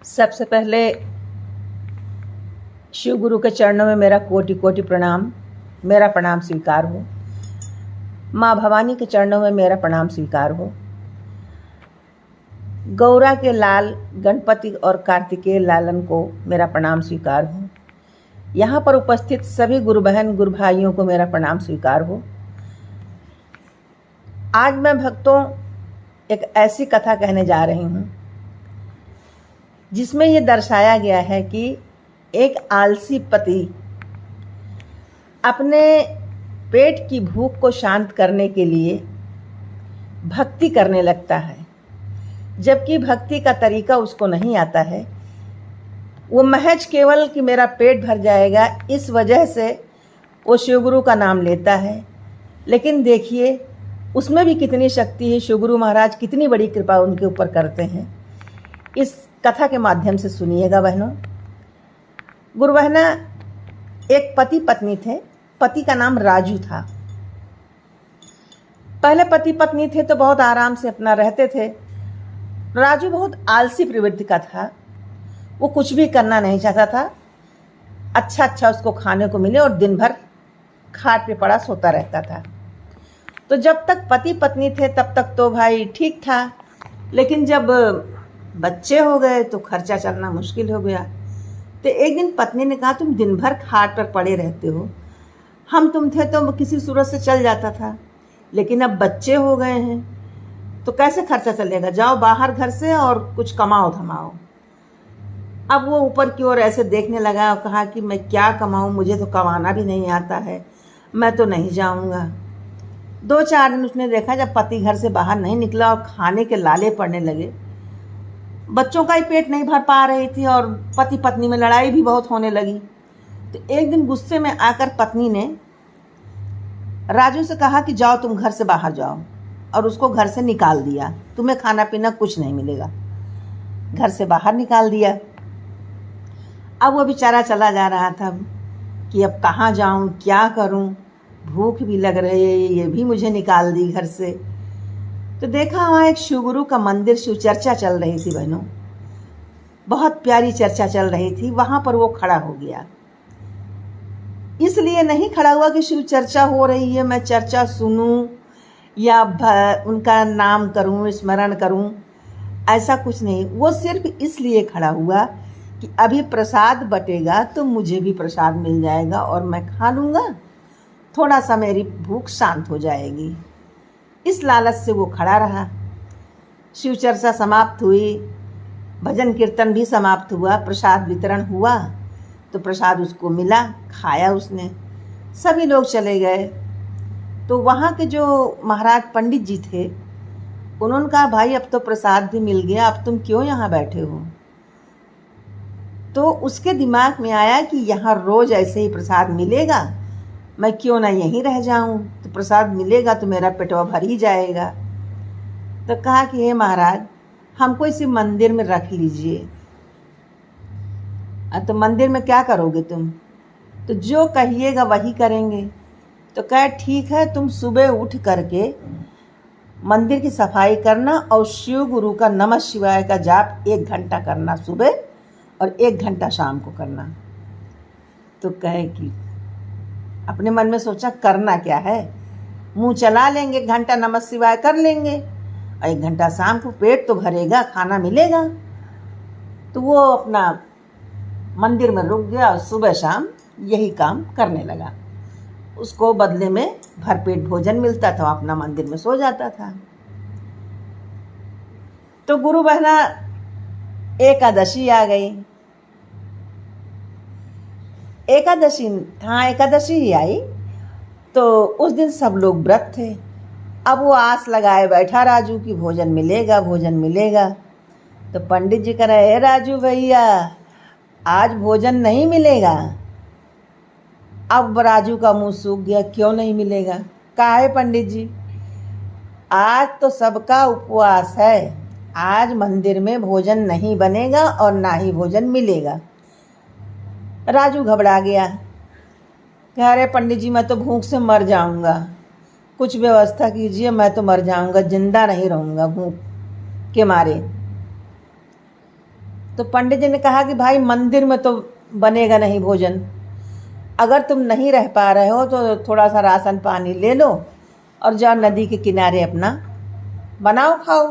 सबसे पहले शिव गुरु के चरणों में मेरा कोटि कोटि प्रणाम। मेरा प्रणाम स्वीकार हो। माँ भवानी के चरणों में मेरा प्रणाम स्वीकार हो। गौरा के लाल गणपति और कार्तिकेय लालन को मेरा प्रणाम स्वीकार हो। यहाँ पर उपस्थित सभी गुरु बहन गुरु भाइयों को मेरा प्रणाम स्वीकार हो। आज मैं भक्तों एक ऐसी कथा कहने जा रही हूँ जिसमें ये दर्शाया गया है कि एक आलसी पति अपने पेट की भूख को शांत करने के लिए भक्ति करने लगता है, जबकि भक्ति का तरीका उसको नहीं आता है। वो महज केवल कि मेरा पेट भर जाएगा इस वजह से वो शिवगुरु का नाम लेता है। लेकिन देखिए उसमें भी कितनी शक्ति है, शिवगुरु महाराज कितनी बड़ी कृपा उनके ऊपर करते हैं। इस कथा के माध्यम से सुनिएगा बहनों। गुरु बहना, एक पति पत्नी थे। पति का नाम राजू था। पहले पति पत्नी थे तो बहुत आराम से अपना रहते थे। राजू बहुत आलसी प्रवृत्ति का था। वो कुछ भी करना नहीं चाहता था। अच्छा उसको खाने को मिले और दिन भर खाट पे पड़ा सोता रहता था। तो जब तक पति पत्नी थे तब तक तो भाई ठीक था, लेकिन जब बच्चे हो गए तो खर्चा चलना मुश्किल हो गया। तो एक दिन पत्नी ने कहा, तुम दिन भर खाट पर पड़े रहते हो, हम तुम थे तो किसी सूरत से चल जाता था, लेकिन अब बच्चे हो गए हैं तो कैसे खर्चा चलेगा। जाओ बाहर घर से और कुछ कमाओ धमाओ। अब वो ऊपर की ओर ऐसे देखने लगा और कहा कि मैं क्या कमाऊं, मुझे तो कमाना भी नहीं आता है, मैं तो नहीं जाऊंगा। 2-4 दिन उसने देखा, जब पति घर से बाहर नहीं निकला और खाने के लाले पड़ने लगे, बच्चों का ही पेट नहीं भर पा रही थी और पति पत्नी में लड़ाई भी बहुत होने लगी। तो एक दिन गुस्से में आकर पत्नी ने राजू से कहा कि जाओ तुम घर से बाहर जाओ, और उसको घर से निकाल दिया। तुम्हें खाना पीना कुछ नहीं मिलेगा। घर से बाहर निकाल दिया। अब वो बेचारा चला जा रहा था कि अब कहाँ जाऊँ, क्या करूँ, भूख भी लग रही है, ये भी मुझे निकाल दी घर से। तो देखा वहाँ एक शिवगुरु का मंदिर, शिव चर्चा चल रही थी बहनों, बहुत प्यारी चर्चा चल रही थी। वहाँ पर वो खड़ा हो गया। इसलिए नहीं खड़ा हुआ कि शिव चर्चा हो रही है, मैं चर्चा सुनूं या उनका नाम करूं, स्मरण करूं, ऐसा कुछ नहीं। वो सिर्फ इसलिए खड़ा हुआ कि अभी प्रसाद बटेगा तो मुझे भी प्रसाद मिल जाएगा और मैं खा लूँगा, थोड़ा सा मेरी भूख शांत हो जाएगी। इस लालच से वो खड़ा रहा। शिव चर्चा समाप्त हुई, भजन कीर्तन भी समाप्त हुआ, प्रसाद वितरण हुआ, तो प्रसाद उसको मिला, खाया उसने। सभी लोग चले गए। तो वहाँ के जो महाराज पंडित जी थे, उन्होंने कहा, भाई अब तो प्रसाद भी मिल गया, अब तुम क्यों यहाँ बैठे हो। तो उसके दिमाग में आया कि यहाँ रोज ऐसे ही प्रसाद मिलेगा, मैं क्यों ना यहीं रह जाऊं, तो प्रसाद मिलेगा तो मेरा पेटवा भर ही जाएगा। तो कहा कि हे महाराज, हमको इसी मंदिर में रख लीजिए। तो मंदिर में क्या करोगे तुम, तो जो कहिएगा वही करेंगे। तो कहे ठीक है, तुम सुबह उठ करके मंदिर की सफाई करना और शिव गुरु का नमः शिवाय का जाप 1 घंटा करना सुबह और 1 घंटा शाम को करना। तो कहे कि अपने मन में सोचा करना क्या है, मुंह चला लेंगे, 1 घंटा नमः शिवाय कर लेंगे और 1 घंटा शाम को, पेट तो भरेगा, खाना मिलेगा। तो वो अपना मंदिर में रुक गया और सुबह शाम यही काम करने लगा। उसको बदले में भरपेट भोजन मिलता था, अपना मंदिर में सो जाता था। तो गुरु बहना एकादशी आ गई। एकादशी ही आई। तो उस दिन सब लोग व्रत थे। अब वो आस लगाए बैठा राजू की भोजन मिलेगा, भोजन मिलेगा। तो पंडित जी कह रहे, राजू भैया आज भोजन नहीं मिलेगा। अब राजू का मुंह सूख गया, क्यों नहीं मिलेगा। कहा है पंडित जी, आज तो सबका उपवास है, आज मंदिर में भोजन नहीं बनेगा और ना ही भोजन मिलेगा। राजू घबरा गया, कह रहे पंडित जी मैं तो भूख से मर जाऊंगा, कुछ व्यवस्था कीजिए, मैं तो मर जाऊंगा, जिंदा नहीं रहूंगा भूख के मारे। तो पंडित जी ने कहा कि भाई मंदिर में तो बनेगा नहीं भोजन, अगर तुम नहीं रह पा रहे हो तो थोड़ा सा राशन पानी ले लो और जाओ नदी के किनारे अपना बनाओ खाओ।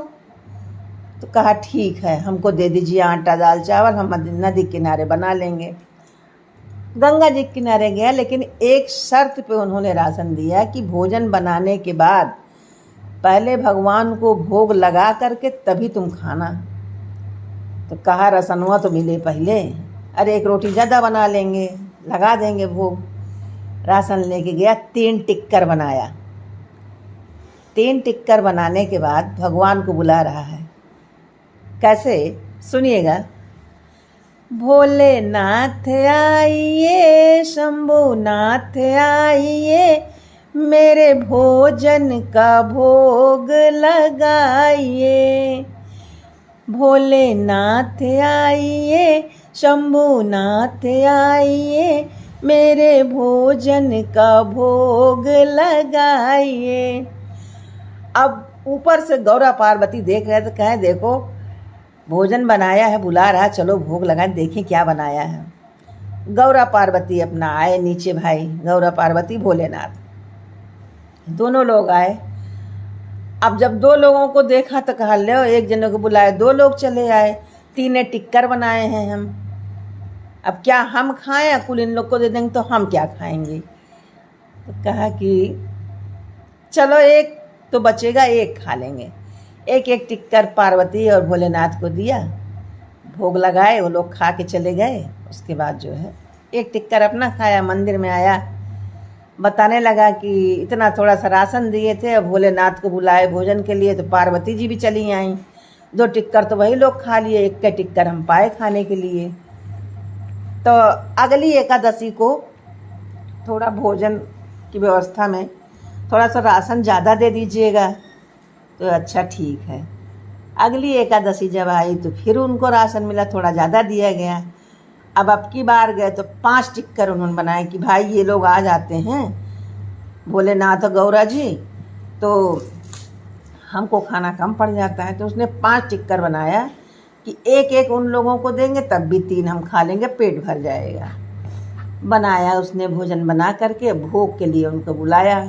तो कहा ठीक है, हमको दे दीजिए आटा दाल चावल, हम नदी किनारे बना लेंगे। गंगा जी के किनारे गया, लेकिन एक शर्त पे उन्होंने राशन दिया कि भोजन बनाने के बाद पहले भगवान को भोग लगा करके तभी तुम खाना। तो कहा रसनवा तो मिले पहले, अरे एक रोटी ज़्यादा बना लेंगे, लगा देंगे भोग। राशन लेके गया, 3 टिक्कर बनाया। 3 टिक्कर बनाने के बाद भगवान को बुला रहा है। कैसे, सुनिएगा। भोलेनाथ आइए, शंभुनाथ आइए, मेरे भोजन का भोग लगाइए। भोलेनाथ आइए, शंभुनाथ आइए, मेरे भोजन का भोग लगाइए। अब ऊपर से गौरा पार्वती देख रहे तो कहे देखो भोजन बनाया है, बुला रहा, चलो भोग लगाएं, देखें क्या बनाया है। गौरा पार्वती अपना आए नीचे भाई, गौरा पार्वती भोलेनाथ दोनों लोग आए। अब जब 2 लोगों को देखा तो कहा लो, एक जने को बुलाए, 2 लोग चले आए। 3 टिक्कर बनाए हैं हम, अब क्या हम खाएं, कुल इन लोग को दे देंगे तो हम क्या खाएंगे। तो कहा कि चलो एक तो बचेगा, एक खा लेंगे। एक टिक्कर पार्वती और भोलेनाथ को दिया, भोग लगाए, वो लोग खा के चले गए। उसके बाद जो है 1 टिक्कर अपना खाया, मंदिर में आया, बताने लगा कि इतना थोड़ा सा राशन दिए थे और भोलेनाथ को बुलाए भोजन के लिए, तो पार्वती जी भी चली आईं। 2 टिक्कर तो वही लोग खा लिए, 1 टिक्कर हम पाए खाने के लिए। तो अगली एकादशी को थोड़ा भोजन की व्यवस्था में थोड़ा सा राशन ज़्यादा दे दीजिएगा। तो अच्छा ठीक है। अगली एकादशी जब आई तो फिर उनको राशन मिला, थोड़ा ज़्यादा दिया गया। अब की बार गए तो 5 टिक्कर उन्होंने बनाए कि भाई ये लोग आ जाते हैं भोलेनाथ और गौरा जी, तो हमको खाना कम पड़ जाता है। तो उसने 5 टिक्कर बनाया कि एक उन लोगों को देंगे, तब भी 3 हम खा लेंगे, पेट भर जाएगा। बनाया उसने भोजन, बना करके भोग के लिए उनको बुलाया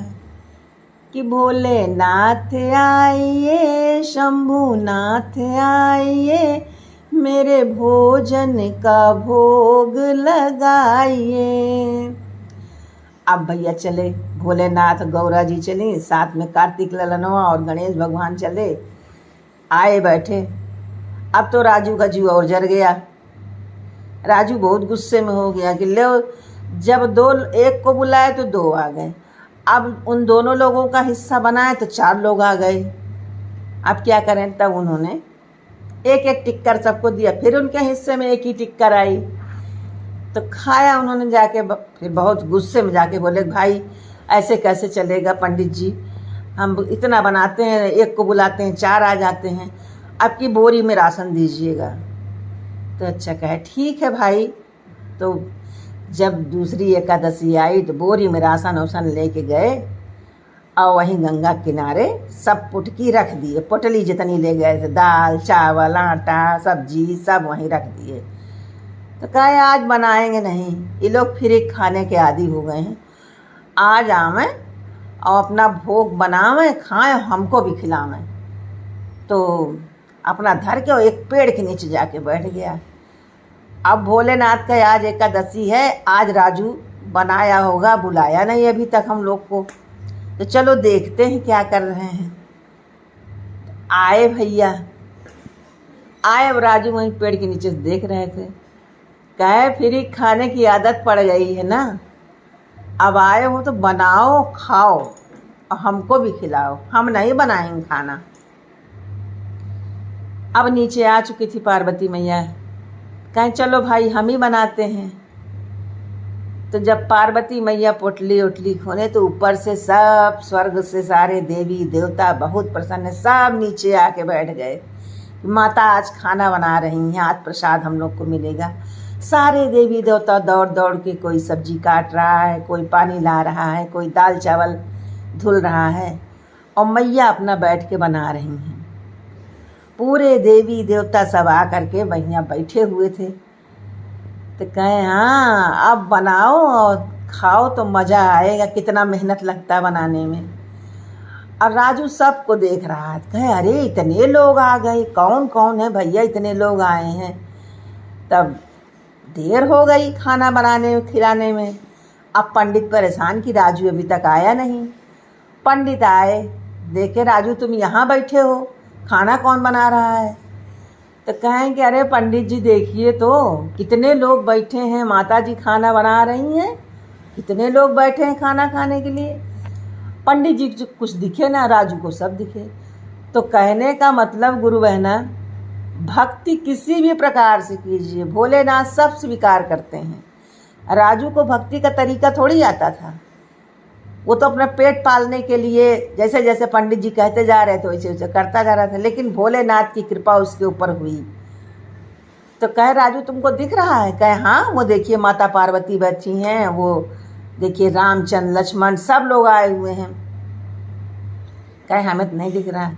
कि भोलेनाथ आइए, शंभुनाथ आइए, मेरे भोजन का भोग लगाइए। अब भैया चले, भोलेनाथ गौरा जी चली, साथ में कार्तिक ललनवा और गणेश भगवान चले, आए बैठे। अब तो राजू का जीव और जर गया। राजू बहुत गुस्से में हो गया कि ले, जब 1 को बुलाए तो 2 आ गए, अब उन दोनों लोगों का हिस्सा बनाए तो 4 लोग आ गए, अब क्या करें। तब उन्होंने 1 टिक्कर सबको दिया, फिर उनके हिस्से में 1 ही टिक्कर आई तो खाया उन्होंने जाके। फिर बहुत गुस्से में जाके बोले भाई ऐसे कैसे चलेगा पंडित जी, हम इतना बनाते हैं, 1 को बुलाते हैं 4 आ जाते हैं, अब की बोरी में राशन दीजिएगा। तो अच्छा कहे ठीक है भाई। तो जब दूसरी एकादशी आई तो बोरी में राशन वासन लेके गए और वहीं गंगा किनारे सब पुटकी रख दिए, पोटली जितनी ले गए थे, दाल चावल आटा सब्जी सब वहीं रख दिए। तो कहे आज बनाएंगे नहीं, ये लोग फिर एक खाने के आदी हो गए हैं, आज आवें और अपना भोग बनावें, खाएं, हमको भी खिलावें। तो अपना धर के एक पेड़ के नीचे जाके बैठ गया। अब भोलेनाथ का आज एकादशी है, आज राजू बनाया होगा, बुलाया नहीं अभी तक हम लोग को, तो चलो देखते हैं क्या कर रहे हैं। आए भैया आए, अब राजू वहीं पेड़ के नीचे से देख रहे थे। कहे फिर ही खाने की आदत पड़ गई है ना, अब आए हो तो बनाओ खाओ और हमको भी खिलाओ, हम नहीं बनाएंगे खाना। अब नीचे आ चुकी थी पार्वती मैया, कहें चलो भाई हम ही बनाते हैं। तो जब पार्वती मैया पोटली उटली खोले तो ऊपर से सब स्वर्ग से सारे देवी देवता बहुत प्रसन्न, सब नीचे आके बैठ गए। माता आज खाना बना रही हैं, आज प्रसाद हम लोग को मिलेगा। सारे देवी देवता दौड़ दौड़ के, कोई सब्जी काट रहा है, कोई पानी ला रहा है, कोई दाल चावल धुल रहा है और मैया अपना बैठ के बना रही हैं। पूरे देवी देवता सब आ करके वहीं बैठे हुए थे। तो कहे हाँ अब बनाओ और खाओ तो मज़ा आएगा, कितना मेहनत लगता है बनाने में। और राजू सबको देख रहा है, कहे अरे इतने लोग आ गए, कौन कौन है भैया इतने लोग आए हैं। तब देर हो गई खाना बनाने में खिलाने में। अब पंडित परेशान कि राजू अभी तक आया नहीं। पंडित आए, देखे राजू तुम यहाँ बैठे हो, खाना कौन बना रहा है। तो कहें कि अरे पंडित जी देखिए तो कितने लोग बैठे हैं, माता जी खाना बना रही हैं, कितने लोग बैठे हैं खाना खाने के लिए। पंडित जी कुछ दिखे ना, राजू को सब दिखे। तो कहने का मतलब गुरु बहना, भक्ति किसी भी प्रकार से कीजिए, भोलेनाथ सब स्वीकार करते हैं। राजू को भक्ति का तरीका थोड़ी आता था, वो तो अपना पेट पालने के लिए जैसे जैसे पंडित जी कहते जा रहे थे वैसे वैसे करता जा रहा था, लेकिन भोलेनाथ की कृपा उसके ऊपर हुई। तो कहे राजू तुमको दिख रहा है। कहे हाँ वो देखिए माता पार्वती बैठी हैं, वो देखिए रामचंद्र लक्ष्मण सब लोग आए हुए हैं। कहे हमें तो नहीं दिख रहा।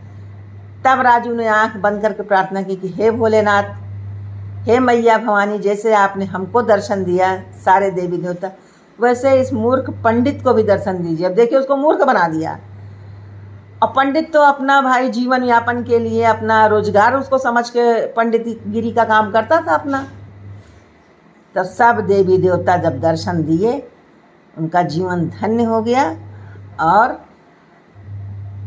तब राजू ने आंख बंद करके प्रार्थना की कि हे भोलेनाथ, हे मैया भवानी, जैसे आपने हमको दर्शन दिया सारे देवी देवता, वैसे इस मूर्ख पंडित को भी दर्शन दीजिए। अब देखिए उसको मूर्ख बना दिया। और पंडित तो अपना भाई जीवन यापन के लिए अपना रोजगार उसको समझ के पंडित गिरी का काम करता था अपना। तब सब देवी देवता जब दर्शन दिए, उनका जीवन धन्य हो गया और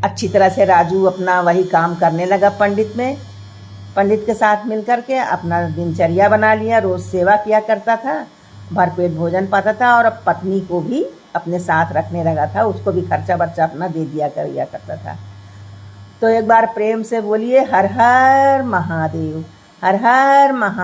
अच्छी तरह से राजू अपना वही काम करने लगा पंडित के साथ मिल करके अपना दिनचर्या बना लिया। रोज़ सेवा किया करता था, भरपेट भोजन पाता था और अब पत्नी को भी अपने साथ रखने लगा था, उसको भी खर्चा बर्चा अपना दे दिया करता था। तो एक बार प्रेम से बोलिए हर हर महादेव, हर हर महा